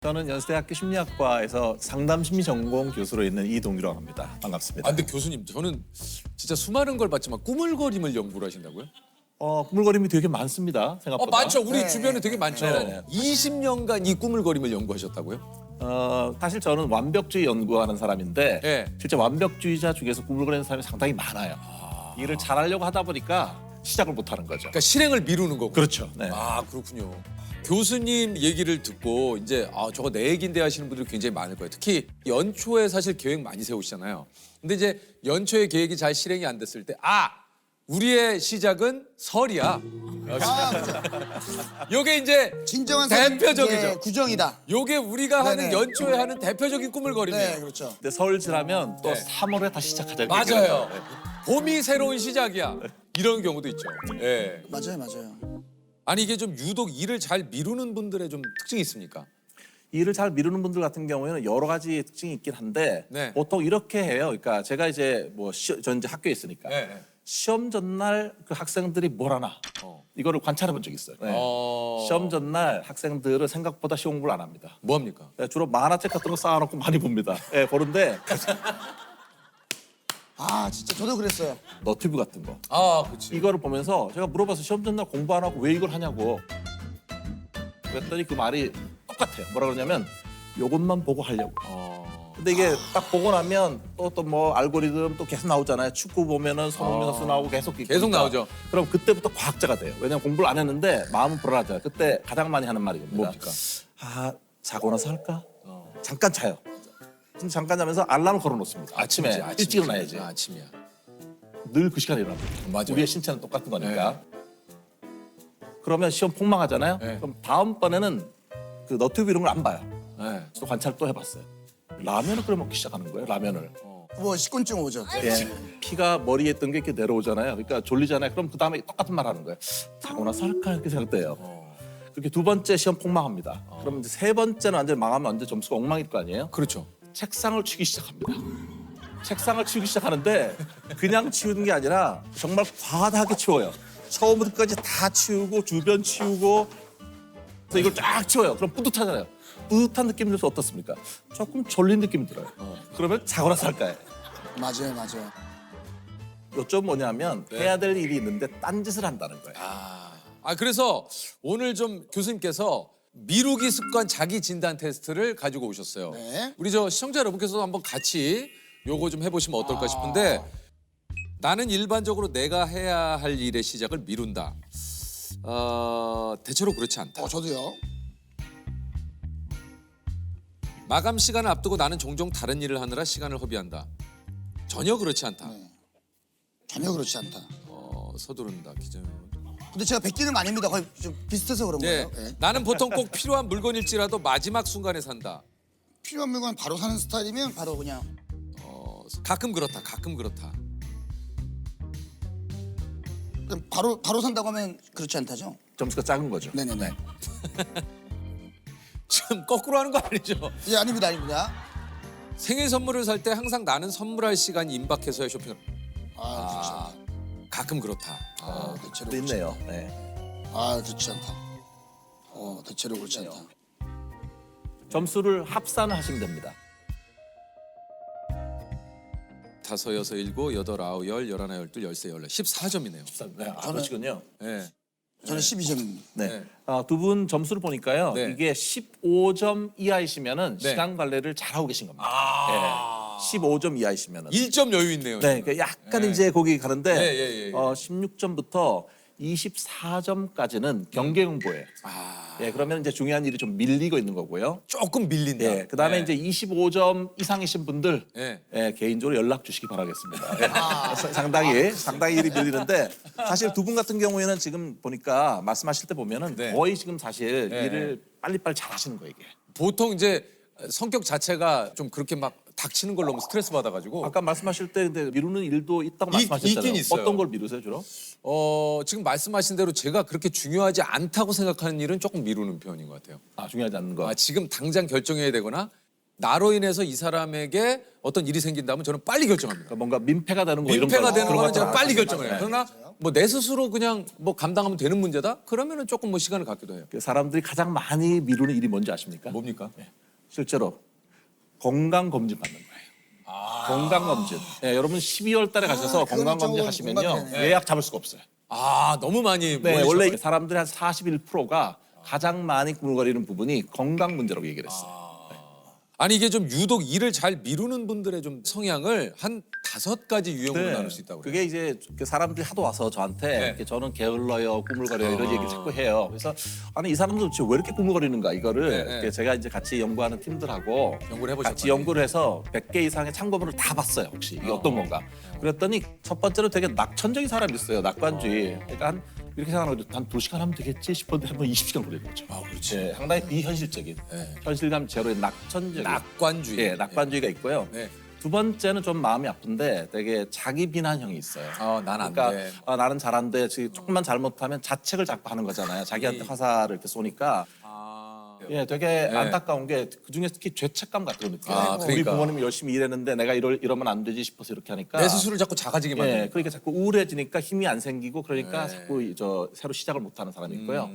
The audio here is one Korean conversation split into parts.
저는 연세대학교 심리학과에서 상담심리 전공 교수로 있는 이동규라고 합니다. 반갑습니다. 아, 근데 교수님, 저는 진짜 수많은 걸 봤지만 꾸물거림을 연구를 하신다고요? 꾸물거림이 되게 많습니다. 생각보다. 많죠. 우리 주변에 되게 많죠. 네. 20년간 이 꾸물거림을 연구하셨다고요? 사실 저는 완벽주의 연구하는 사람인데 네. 실제 완벽주의자 중에서 꾸물거리는 사람이 상당히 많아요. 일을 잘하려고 하다 보니까 시작을 못하는 거죠. 그러니까 실행을 미루는 거고. 그렇죠. 네. 아, 그렇군요. 교수님 얘기를 듣고 이제 저거 내 얘기인데 하시는 분들이 굉장히 많을 거예요. 특히 연초에 사실 계획 많이 세우시잖아요. 근데 이제 연초에 계획이 잘 실행이 안 됐을 때 우리의 시작은 설이야. 요게 이제 진정한 대표적이죠. 예, 구정이다. 요게 우리가 하는 네네. 연초에 하는 대표적인 꾸물거림이에요. 네, 그렇죠. 근데 설 지나면 또 네. 3월에 다시 시작하자. 맞아요. 봄이 새로운 시작이야. 이런 경우도 있죠. 예. 맞아요. 아니 이게 좀 유독 일을 잘 미루는 분들의 좀 특징이 있습니까? 일을 잘 미루는 분들 같은 경우에는 여러 가지 특징이 있긴 한데 네. 보통 이렇게 해요. 그러니까 제가 이제 전 이제 학교에 있으니까 네. 시험 전날 그 학생들이 뭘 하나 이거를 관찰해 본 적이 있어요. 네. 시험 전날 학생들은 생각보다 시험 공부를 안 합니다. 뭐 합니까? 네, 주로 만화책 같은 거 쌓아놓고 많이 봅니다. 네, 보는데 진짜 저도 그랬어요. 너튜브 같은 거 그렇지. 이거를 보면서 제가 물어봐서 시험 전날 공부 안 하고 왜 이걸 하냐고 그랬더니 그 말이 똑같아요. 뭐라 그러냐면 요것만 보고 하려고. 근데 이게 딱 보고 나면 또 뭐 알고리즘 또 계속 나오잖아요. 축구 보면은 손흥민 선수 나오고 계속 계속 나오죠. 그럼 그때부터 과학자가 돼요. 왜냐면 공부를 안 했는데 마음은 불안하잖아요. 그때 가장 많이 하는 말이 겁니다. 뭡니까? 자고 나서 할까? 잠깐 자요. 근데 잠깐 자면서 알람을 걸어놓습니다. 아침에 일찍 일어나야지. 아침이야. 늘 그 시간에 일어납니다. 맞아요. 우리의 신체는 똑같은 거니까. 그러면 시험 폭망하잖아요. 네. 그럼 다음번에는 그 너튜브 이런 걸 안 봐요. 네. 또 관찰 또 해봤어요. 라면을 끓여 먹기 시작하는 거예요. 라면을. 뭐 식곤증 오죠. 예. 피가 머리에 있던 게 이렇게 내려오잖아요. 그러니까 졸리잖아요. 그럼 그 다음에 똑같은 말 하는 거예요. 자고 나서 할까 이렇게 생각돼요. 그렇게 두 번째 시험 폭망합니다. 그럼 이제 세 번째는 완전 망하면 완전 점수가 엉망일 거 아니에요? 그렇죠. 책상을 치기 시작합니다. 책상을 치우기 시작하는데 그냥 치우는 게 아니라 정말 과다하게 치워요. 처음부터 끝까지 다 치우고 주변 치우고 그래서 이걸 쫙 치워요. 그럼 뿌듯하잖아요. 뿌듯한 느낌이 들어서 어떻습니까? 조금 졸린 느낌이 들어요. 그러면 자고 나서 할까요? 맞아요. 요점 뭐냐면 네. 해야 될 일이 있는데 딴짓을 한다는 거예요. 그래서 오늘 좀 교수님께서 미루기 습관 자기 진단 테스트를 가지고 오셨어요. 네. 우리 저 시청자 여러분께서도 한번 같이 요거 좀 해보시면 어떨까 싶은데 나는 일반적으로 내가 해야 할 일의 시작을 미룬다. 대체로 그렇지 않다. 저도요. 마감 시간을 앞두고 나는 종종 다른 일을 하느라 시간을 허비한다. 전혀 그렇지 않다. 전혀 그렇지 않다. 서두른다. 기존. 근데 제가 뵙기는 많입니다. 거의 좀 비슷해서 그런 네. 거예요. 네. 나는 보통 꼭 필요한 물건일지라도 마지막 순간에 산다. 필요한 물건 바로 사는 스타일이면 바로 그냥 가끔 그렇다. 가끔 그렇다. 바로 산다고 하면 그렇지 않다죠. 점수가 작은 거죠. 네네네. 지금 거꾸로 하는 거 아니죠? 예, 아닙니다. 생일 선물을 살 때 항상 나는 선물할 시간이 임박해서야 쇼핑을. 그렇지 않다. 가끔 그렇다. 대체로 또 그렇지 있네요. 않다. 네. 그렇지 않다. 대체로 그렇지 않다. 점수를 합산을 하시면 됩니다. 5, 6, 7, 8, 9, 10, 11, 12, 13, 14. 14점이네요. 네, 그러시군요. 네. 저는 12점입니다. 네. 네. 두 분 점수를 보니까요. 네. 이게 15점 이하이시면은 네. 시간 관리를 잘하고 계신 겁니다. 네. 15점 이하이시면은. 1점 여유 있네요. 네, 그러니까 약간 네. 이제 거기 가는데 예. 16점부터 24점까지는 경계응보예요. 예, 그러면 이제 중요한 일이 좀 밀리고 있는 거고요. 조금 밀린다. 예, 그다음에 네. 이제 25점 이상이신 분들 네. 예, 개인적으로 연락 주시기 바라겠습니다. 예, 상당히 일이 밀리는데 사실 두 분 같은 경우에는 지금 보니까 말씀하실 때 보면은 네. 거의 지금 사실 네. 일을 빨리빨리 잘하시는 거예요, 이게. 보통 이제 성격 자체가 좀 그렇게 막 닥치는 걸 너무 스트레스 받아가지고 아까 말씀하실 때 근데 미루는 일도 있다고 말씀하셨잖아요. 있긴 있어요. 어떤 걸 미루세요, 주로? 지금 말씀하신 대로 제가 그렇게 중요하지 않다고 생각하는 일은 조금 미루는 편인 것 같아요. 중요하지 않는 거. 지금 당장 결정해야 되거나 나로 인해서 이 사람에게 어떤 일이 생긴다면 저는 빨리 결정합니다. 그러니까 뭔가 민폐가 되는 거 이런 민폐가 거 되는 그런 거는 거 제가 빨리 결정해요. 네. 그러나 뭐 내 스스로 그냥 뭐 감당하면 되는 문제다? 그러면은 조금 뭐 시간을 갖기도 해요. 그 사람들이 가장 많이 미루는 일이 뭔지 아십니까? 뭡니까? 실제로 건강 검진 받는 거예요. 건강 검진. 예, 여러분 12월 달에 가셔서 그거는 건강 검진 조금 하시면요 공감되네. 예약 잡을 수가 없어요. 아 너무 많이 네, 몰리셔. 원래 이게 사람들의 한 41%가 가장 많이 꾸물거리는 부분이 건강 문제라고 얘기를 했어요. 아니 이게 좀 유독 일을 잘 미루는 분들의 좀 성향을 한 5가지 유형으로 나눌 수 있다고 그래요. 그게 이제 그 사람들이 하도 와서 저한테 이렇게 저는 게을러요, 꾸물거려요 이런 얘기 자꾸 해요. 그래서 아니 이 사람들 도대체 왜 이렇게 꾸물거리는가 이거를 이렇게 제가 이제 같이 연구하는 팀들하고 연구를 해보셨군요. 같이 연구를 해서 100개 이상의 참고문을 다 봤어요. 혹시 이게 어떤 건가? 그랬더니 첫 번째로 되게 낙천적인 사람이 있어요. 낙관주의. 그러니까 한 이렇게 생각하는 거죠. 한 2시간 하면 되겠지 싶었는데 한번 20시간 걸리는 거죠. 아 그렇지. 예, 상당히 비현실적인 현실감 제로의 낙천적인 낙관주의. 예, 낙관주의가 있고요. 네. 두 번째는 좀 마음이 아픈데 되게 자기 비난형이 있어요. 난 안 그러니까 돼. 나는 잘한데 지금 조금만 잘못하면 자책을 자꾸 하는 거잖아요. 자기한테 화살을 이렇게 쏘니까 예, 되게 안타까운 게 그중에 특히 죄책감 같은 거 느껴요. 아, 우리 그러니까. 부모님이 열심히 일했는데 내가 이러면 안 되지 싶어서 이렇게 하니까 내 스스로를 자꾸 작아지게 만드는. 예, 그러니까 자꾸 우울해지니까 힘이 안 생기고 그러니까 자꾸 저 새로 시작을 못하는 사람이 있고요.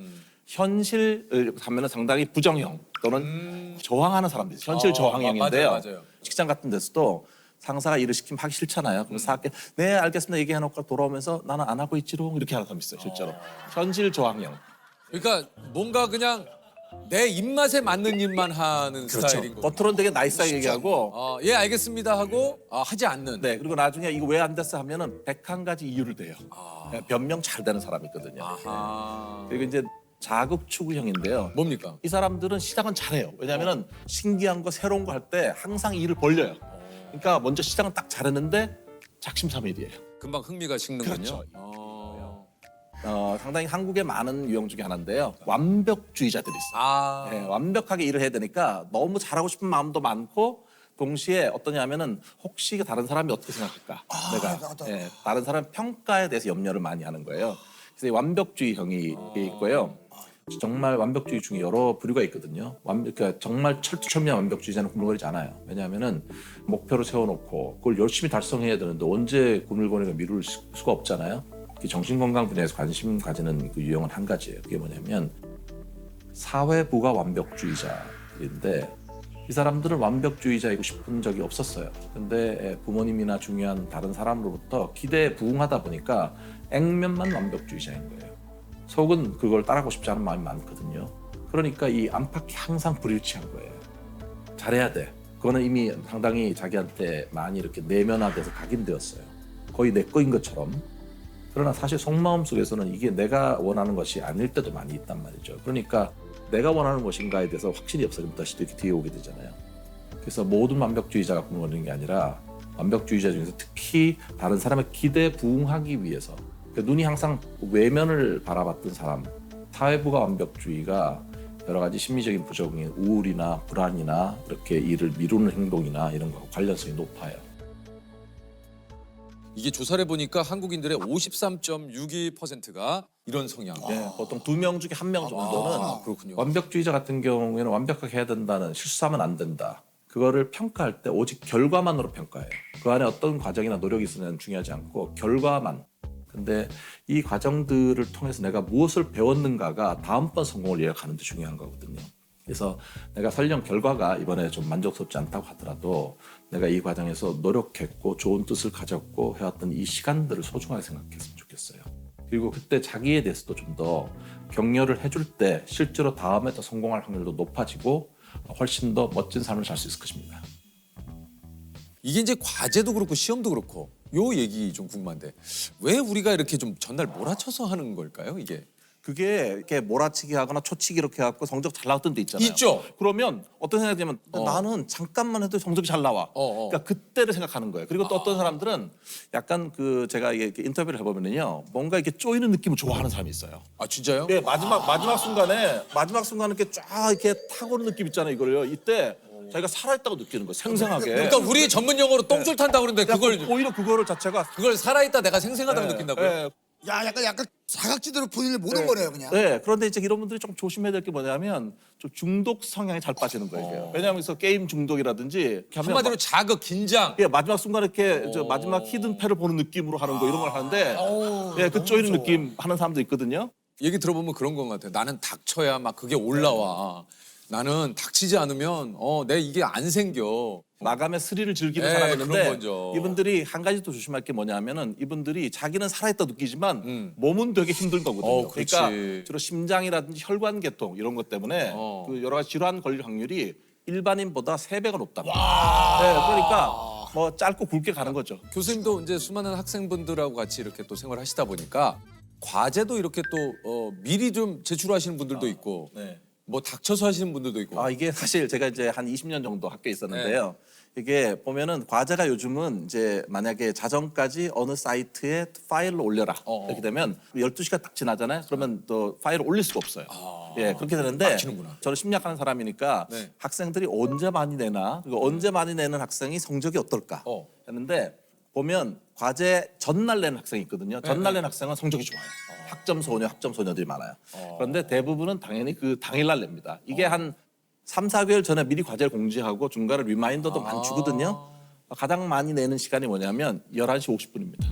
현실을 가면은 상당히 부정형 또는 저항하는 사람들이 있어요. 현실 저항형인데요. 맞아요. 직장 같은 데서도 상사가 일을 시키면 하기 싫잖아요. 그럼 사학계 네 알겠습니다 얘기해놓고 돌아오면서 나는 안 하고 있지롱 이렇게 하는 사람이 있어요. 실제로 현실 저항형. 그러니까 뭔가 그냥 내 입맛에 맞는 일만 하는 스타일인 거죠. 겉으로는 되게 나이스하게 얘기하고 예 알겠습니다 하고 하지 않는. 네 그리고 나중에 이거 왜 안 됐어 하면은 101가지 이유를 대요. 네, 변명 잘 되는 사람이 있거든요. 아 그리고 이제 자극 추구형인데요. 뭡니까? 이 사람들은 시작은 잘해요. 왜냐하면은 신기한 거 새로운 거 할 때 항상 일을 벌려요. 그러니까 먼저 시작은 딱 잘했는데 작심삼일이에요. 금방 흥미가 식는군요. 그렇죠. 어. 상당히 한국에 많은 유형 중에 하나인데요. 완벽주의자들이 있어요. 아 네, 완벽하게 일을 해야 되니까 너무 잘하고 싶은 마음도 많고 동시에 어떠냐면은 혹시 다른 사람이 어떻게 생각할까? 나도. 내가 다른 사람 평가에 대해서 염려를 많이 하는 거예요. 그래서 이 완벽주의형이 있고요. 정말 완벽주의 중에 여러 부류가 있거든요. 그러니까 정말 철두철미한 완벽주의자는 꾸물거리지 않아요. 왜냐하면은 목표를 세워놓고 그걸 열심히 달성해야 되는데 언제 꾸물거리가 미룰 수가 없잖아요. 정신건강 분야에서 관심 가지는 그 유형은 한 가지예요. 그게 뭐냐면 사회부가 완벽주의자인데 이 사람들은 완벽주의자이고 싶은 적이 없었어요. 근데 부모님이나 중요한 다른 사람으로부터 기대에 부응하다 보니까 액면만 완벽주의자인 거예요. 속은 그걸 따라가고 싶지 않은 마음이 많거든요. 그러니까 이 안팎이 항상 불일치한 거예요. 잘해야 돼. 그거는 이미 상당히 자기한테 많이 이렇게 내면화돼서 각인되었어요. 거의 내 거인 것처럼. 그러나 사실 속마음 속에서는 이게 내가 원하는 것이 아닐 때도 많이 있단 말이죠. 그러니까 내가 원하는 것인가에 대해서 확신이 없어지면 다시 이렇게 뒤에 오게 되잖아요. 그래서 모든 완벽주의자가 꾸물거리는 게 아니라 완벽주의자 중에서 특히 다른 사람의 기대에 부응하기 위해서 그러니까 눈이 항상 외면을 바라봤던 사람, 사회부가 완벽주의가 여러 가지 심리적인 부적응인 우울이나 불안이나 이렇게 일을 미루는 행동이나 이런 거 관련성이 높아요. 이게 조사를 해보니까 한국인들의 53.62%가 이런 성향. 네, 보통 2명 중에 1명 정도는 그렇군요. 완벽주의자 같은 경우에는 완벽하게 해야 된다는 실수하면 안 된다. 그거를 평가할 때 오직 결과만으로 평가해요. 그 안에 어떤 과정이나 노력이 있으면 중요하지 않고 결과만. 근데 이 과정들을 통해서 내가 무엇을 배웠는가가 다음번 성공을 예약하는 데 중요한 거거든요. 그래서 내가 설령 결과가 이번에 좀 만족스럽지 않다고 하더라도 내가 이 과정에서 노력했고 좋은 뜻을 가졌고 해왔던 이 시간들을 소중하게 생각했으면 좋겠어요. 그리고 그때 자기에 대해서도 좀 더 격려를 해줄 때 실제로 다음에 더 성공할 확률도 높아지고 훨씬 더 멋진 삶을 살 수 있을 것입니다. 이게 이제 과제도 그렇고 시험도 그렇고 요 얘기 좀 궁금한데 왜 우리가 이렇게 좀 전날 몰아쳐서 하는 걸까요? 이게 그게 이렇게 몰아치기 하거나 초치기 이렇게 해갖고 성적 잘 나왔던 데 있잖아요. 있죠. 그러면 어떤 생각이 들면 나는 잠깐만 해도 성적이 잘 나와. 그러니까 그때를 생각하는 거예요. 그리고 또 어떤 사람들은 약간 그 제가 이게 인터뷰를 해보면요, 뭔가 이렇게 쪼이는 느낌을 좋아하는 사람이 있어요. 아 진짜요? 네, 마지막 순간에 이렇게 쫙 이렇게 타고 오는 느낌 있잖아요. 이걸요. 이때 자기가 살아있다고 느끼는 거예요. 생생하게. 그러니까 우리 전문 용어로 똥줄 탄다 그러는데 그걸 오히려 그거를 자체가 살아있다 내가 생생하다고 네, 느낀다고요? 네. 야, 약간 사각지대로 본인을 못 온 거네요, 그냥. 네, 그런데 이제 이런 분들이 좀 조심해야 될 게 뭐냐면 좀 중독 성향이 잘 빠지는 거예요. 왜냐하면 그래서 게임 중독이라든지 이렇게 하면 한마디로 자극, 긴장. 예, 마지막 순간에 이렇게 저 마지막 히든 패를 보는 느낌으로 하는 거 이런 걸 하는데 예, 그 쪼이는 느낌 하는 사람도 있거든요. 얘기 들어보면 그런 것 같아요. 나는 닥쳐야 막 그게 올라와. 나는 닥치지 않으면 내 이게 안 생겨. 마감의 스릴을 즐기는 네, 사람이 있는데 그런 거죠. 이분들이 한 가지 또 조심할 게 뭐냐면은 이분들이 자기는 살아있다 느끼지만 몸은 되게 힘든 거거든요. 그렇지. 그러니까 주로 심장이라든지 혈관 계통 이런 것 때문에 그 여러 가지 질환 걸릴 확률이 일반인보다 3배가 높답니다. 네, 그러니까 뭐 짧고 굵게 가는 거죠. 교수님도 이제 수많은 학생분들하고 같이 이렇게 또 생활하시다 보니까 과제도 이렇게 또 미리 좀 제출하시는 분들도 있고 네. 뭐 닥쳐서 하시는 분들도 있고. 이게 사실 제가 이제 한 20년 정도 학교에 있었는데요. 이게 보면은 과제가 요즘은 이제 만약에 자정까지 어느 사이트에 파일을 올려라. 이렇게 되면 12시가 딱 지나잖아요. 그러면 또 파일을 올릴 수가 없어요. 예, 그렇게 되는데 막히는구나. 저는 심리학하는 사람이니까 네. 학생들이 언제 많이 내나 그리고 언제 많이 내는 학생이 성적이 어떨까 했는데 보면 과제 전날 내는 학생이 있거든요. 전날 내는 학생은 성적이 좋아요. 학점 소녀들이 많아요. 그런데 대부분은 당연히 그 당일날 냅니다. 이게 한 3, 4개월 전에 미리 과제를 공지하고 중간에 리마인더도 많이 주거든요. 가장 많이 내는 시간이 뭐냐면 11시 50분입니다.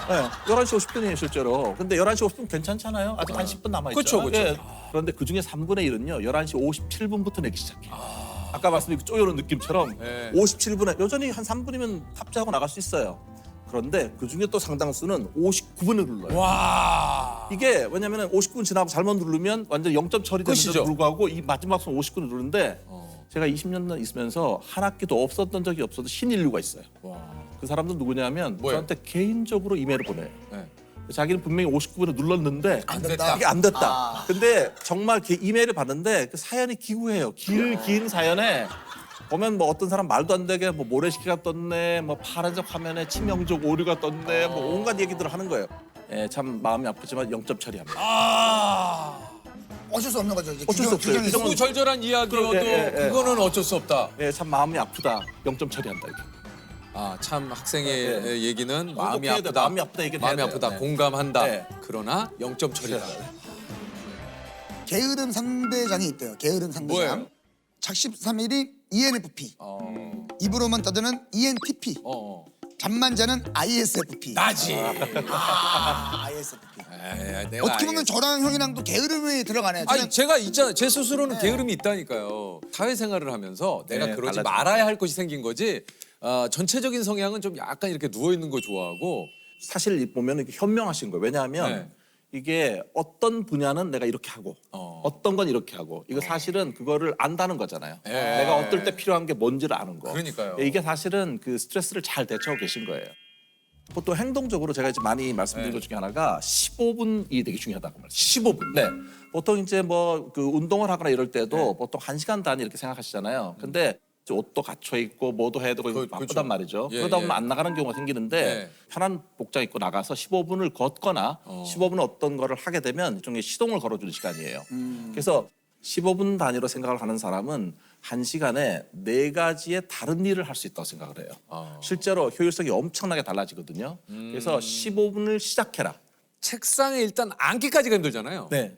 네, 11시 50분이에요, 실제로. 근데 11시 50분 괜찮잖아요. 아직 한 10분 남아있죠. 그쵸. 예. 그런데 그중에 3분의 1은요, 11시 57분부터 내기 시작해요. 아까 말씀드린 그 쪼여는 느낌처럼 네. 57분에, 여전히 한 3분이면 탑재하고 나갈 수 있어요. 그런데 그중에 또 상당수는 59분을 눌러요. 와. 이게 왜냐면 59분 지나고 잘못 누르면 완전 0점 처리되는데도 끝이죠. 불구하고 이 마지막 순 59분 누르는데 제가 20년 있으면서 한 학기도 없었던 적이 없어도 신인류가 있어요. 와. 그 사람들은 누구냐면 뭐예요? 저한테 개인적으로 이메일을 보내요. 네. 자기는 분명히 59분을 눌렀는데 안 됐다. 이게 안 됐다. 근데 정말 이메일을 봤는데 그 사연이 기구해요. 긴 사연에 보면 뭐 어떤 사람 말도 안 되게 뭐 모래시계가 떴네, 뭐 파란색 화면에 치명적 오류가 떴네, 뭐 온갖 얘기들을 하는 거예요. 예, 참 마음이 아프지만 0점 처리합니다. 어쩔 수 없는 거죠. 이제 어쩔 수 없어요. 규정이 규정은- 너무 절절한 이야기여도 그거는 어쩔 수 없다. 예, 참 마음이 아프다. 0점 처리한다 이게. 참 학생의 얘기는 마음이 행복해야 돼. 아프다. 마음이 아프다 얘기를 마음이 해야 돼요. 아프다. 네. 공감한다. 네. 그러나 0점 처리다. 게으름 상대장이 있대요. 게으름 상대장. 뭐예요? 작심 3일이 ENFP. 입으로만 떠드는 ENTP. 잠만 자는 ISFP. 나지. ISFP. 내가 어떻게 보면 저랑 형이랑도 게으름이 들어가네요. 아니 저는 제가 있잖아요. 제 스스로는 게으름이 있다니까요. 사회생활을 하면서 내가 네, 그러지 달라지죠. 말아야 할 것이 생긴 거지. 전체적인 성향은 좀 약간 이렇게 누워 있는 거 좋아하고. 사실 보면 이게 현명하신 거예요. 왜냐하면 네. 이게 어떤 분야는 내가 이렇게 하고 어떤 건 이렇게 하고 이거 사실은 그거를 안다는 거잖아요. 예. 내가 어떨 때 필요한 게 뭔지를 아는 거. 그러니까요. 이게 사실은 그 스트레스를 잘 대처하고 계신 거예요. 보통 행동적으로 제가 이제 많이 말씀드린 것 중에 하나가 15분이 되게 중요하다고 말씀. 15분. 네. 보통 이제 뭐 그 운동을 하거나 이럴 때도 보통 1시간 단위 이렇게 생각하시잖아요. 근데 이제 옷도 갖춰 입고 뭐도 해야 되고 이거 바쁘단 그렇죠. 말이죠. 예, 그러다 보면 예. 안 나가는 경우가 생기는데 예. 편한 복장 입고 나가서 15분을 걷거나 15분 어떤 거를 하게 되면 일종의 시동을 걸어주는 시간이에요. 그래서 15분 단위로 생각을 하는 사람은 1시간에 4가지의 다른 일을 할 수 있다고 생각을 해요. 실제로 효율성이 엄청나게 달라지거든요. 그래서 15분을 시작해라. 책상에 일단 앉기까지가 힘들잖아요. 네.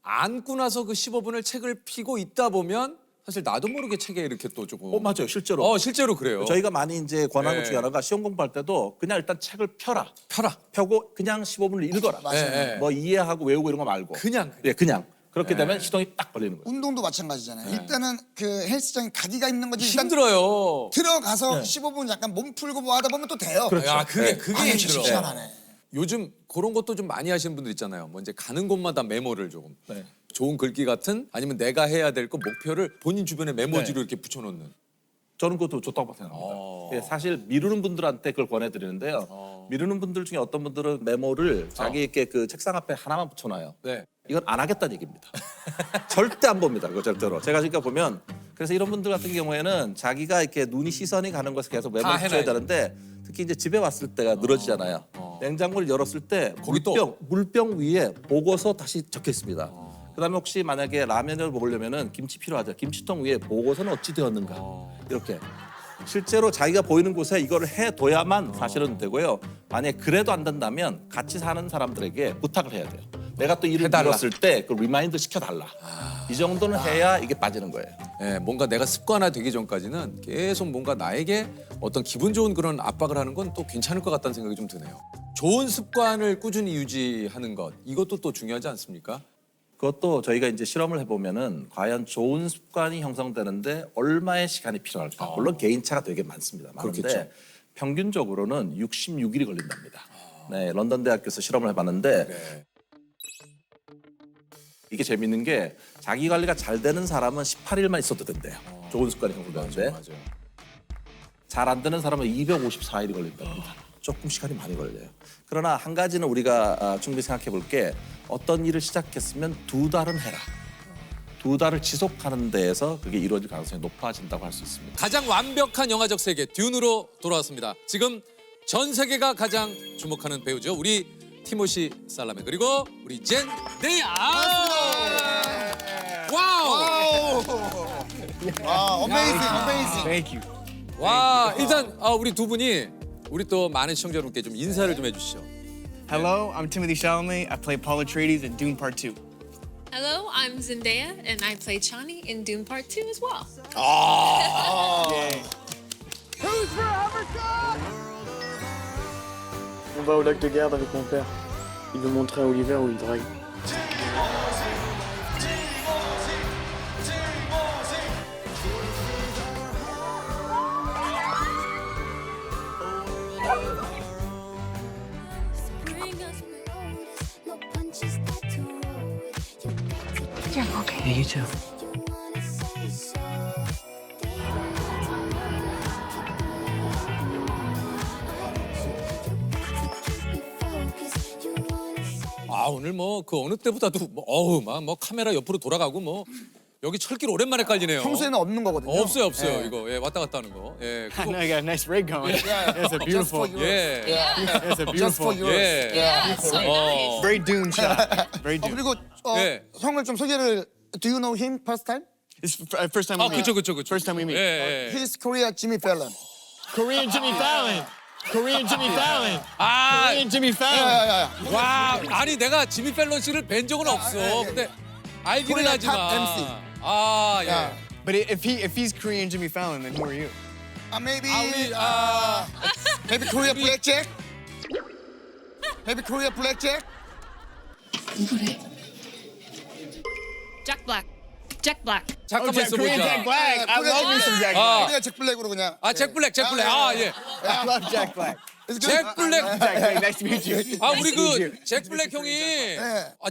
앉고 나서 그 15분을 책을 펴고 있다 보면 사실 나도 모르게 책에 이렇게 또 조금. 맞아요. 실제로. 실제로 그래요. 저희가 많이 이제 권하는 것 네. 중에 하나가 시험 공부할 때도 그냥 일단 책을 펴라. 펴라. 펴고 그냥 15분을 읽어라. 예, 예. 뭐 이해하고 외우고 이런 거 말고. 그냥. 예, 그냥. 그렇게 되면 시동이 딱 걸리는 거예요. 운동도 마찬가지잖아요. 일단은 그 헬스장에 가기가 힘든 거지. 일단 힘들어요. 들어가서 15분 약간 몸 풀고 뭐 하다 보면 또 돼요. 야, 그게 아유, 힘들어. 시원하네. 요즘 그런 것도 좀 많이 하시는 분들 있잖아요. 뭐 이제 가는 곳마다 메모를 조금. 네. 좋은 글귀 같은 아니면 내가 해야 될 거 목표를 본인 주변에 메모지로 이렇게 붙여놓는. 저는 그것도 좋다고 생각합니다. 예, 사실 미루는 분들한테 그걸 권해드리는데요. 미루는 분들 중에 어떤 분들은 메모를 자기에게 그 책상 앞에 하나만 붙여놔요. 네. 이건 안 하겠다는 얘기입니다. 절대 안 봅니다. 그거 절대로. 제가 그러니까 보면 그래서 이런 분들 같은 경우에는 자기가 이렇게 시선이 가는 것을 계속 메모를 다 붙여야 해놔야지. 되는데 특히 이제 집에 왔을 때가 늘어지잖아요. 냉장고를 열었을 때 거기 또? 물병 위에 보고서 다시 적혀 있습니다. 그다음에 혹시 만약에 라면을 먹으려면은 김치 필요하죠. 김치통 위에 보고서는 어찌 되었는가 이렇게 실제로 자기가 보이는 곳에 이거를 해둬야만 사실은 되고요. 만약에 그래도 안 된다면 같이 사는 사람들에게 부탁을 해야 돼요. 내가 또 일을 해달라. 잃었을 때 그 리마인드 시켜달라. 이 정도는 해야 이게 빠지는 거예요. 예, 뭔가 내가 습관화되기 전까지는 계속 뭔가 나에게 어떤 기분 좋은 그런 압박을 하는 건 또 괜찮을 것 같다는 생각이 좀 드네요. 좋은 습관을 꾸준히 유지하는 것 이것도 또 중요하지 않습니까? 그것도 저희가 이제 실험을 해보면은 과연 좋은 습관이 형성되는데 얼마의 시간이 필요할까? 물론 개인차가 되게 많습니다. 많은데 그렇겠죠. 평균적으로는 66일이 걸린답니다. 네, 런던 대학교에서 실험을 해봤는데 네. 이게 재밌는 게 자기 관리가 잘 되는 사람은 18일만 있어도 된대요. 좋은 습관이 형성되는데 맞아요. 잘 안 되는 사람은 254일이 걸린답니다. 조금 시간이 많이 걸려요. 그러나 한 가지는 우리가 충분히 생각해 볼 게 어떤 일을 시작했으면 2달은 해라. 2달을 지속하는 데에서 그게 이루어질 가능성이 높아진다고 할 수 있습니다. 가장 완벽한 영화적 세계 듄으로 돌아왔습니다. 지금 전 세계가 가장 주목하는 배우죠. 우리 티모시 살라메 그리고 우리 젠데이아. 와우. 어메이징. Thank you. 와 일단 우리 두 분이 우리 또 많은 시청자 여러분께 좀 인사를 좀 해주시죠. Hello, I'm Timothy Chalamet. I play Paul Atreides in Dune Part 2. Hello, I'm Zendaya, and I play Chani in Dune Part 2 as well. On va au lac de Garde avec mon père. Il veut montrer à Oliver où il drague. Yeah, you too. 아 오늘 뭐 그 어느 때보다도 막 카메라 옆으로 돌아가고 뭐 여기 철길 오랜만에 깔리네요. 평소에는 없는 거거든요. 없어요 없어요 예. 이거 예, 왔다 갔다 하는 거. 예. I know I got a nice rig going. Yeah. It's a Just for beautiful, you. 예. it's a Just for beautiful, yours. 예. Yeah, it's so nice. very Dune shot. Very Dune. 그리고 예. 형을 좀 소개를. Do you know him first time? It's first time we 아 meet. 그쵸. First time we meet. 예. 예. He's Korea Jimmy Fallon. Korean Jimmy Fallon. Korean Jimmy Fallon. 아, Korean Jimmy Fallon. 야야야. 와, 아니 내가 지미 펠런 씨를 뵌 적은 없어. 예. 근데 알기는 코리아 하지만. 탑 MC. 아, 예. 야. But if he's Korean Jimmy Fallon, then who are you? Maybe 우리 maybe Korea Blackjack. Maybe Korea Blackjack. Jack Black. Jack Black. 잠깐만 있어 Korean Jack 보자. Black. I love me some Jack 아. Black. 그냥 잭 블랙으로 그냥. 아, 잭 블랙. 아, 예. I love Jack Black. 잭 블랙. Jack Black, nice to meet you. 아, 우리 Nice to meet you. 그 잭 블랙 형이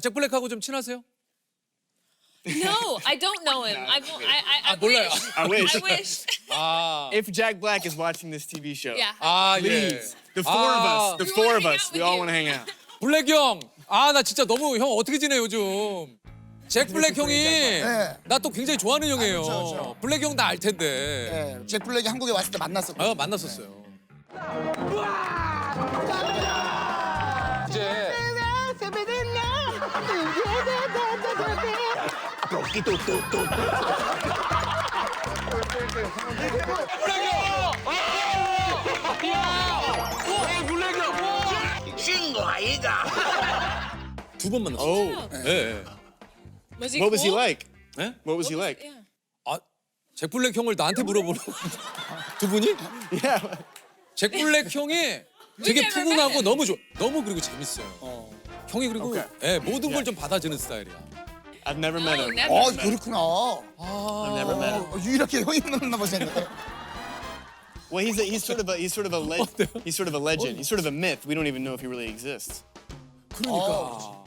잭 블랙하고 좀 친하세요? No, I don't know him. I 몰라요. wish. I wish. I wish. 아. If Jack Black is watching this TV show, Yeah. 아, 예. please, the four of us, the We four wanna of hang us, out we with all you. want to hang out. 블랙 형. 아, 나 진짜 너무 형 어떻게 지내 요즘? 잭 블랙 형이 나 또 굉장히 좋아하는 형이에요. 그렇죠. 블랙 형 나 알 텐데. 잭 블랙이 한국에 왔을 때 만났었고. 만났었어요. 이제 두 번 만났어요. Oh, 예. Was he what was he cool? like? 예? What was he like? Yeah. 아, 잭 블랙 형을 나한테 물어보는 두 분이? Yeah. 잭 블랙 형이 되게 never 푸근하고 met. 너무 너무 그리고 재밌어요. 형이 그리고 Okay. 예, 모든 걸 좀 받아주는 스타일이야. I've never met No, him. never. met. 그렇구나. I've never met him. 유일하게 형이 만났나 보셨네. Well, he's sort of a he's sort of a legend. He's sort of a myth. We don't even know if he really exists. 그러니까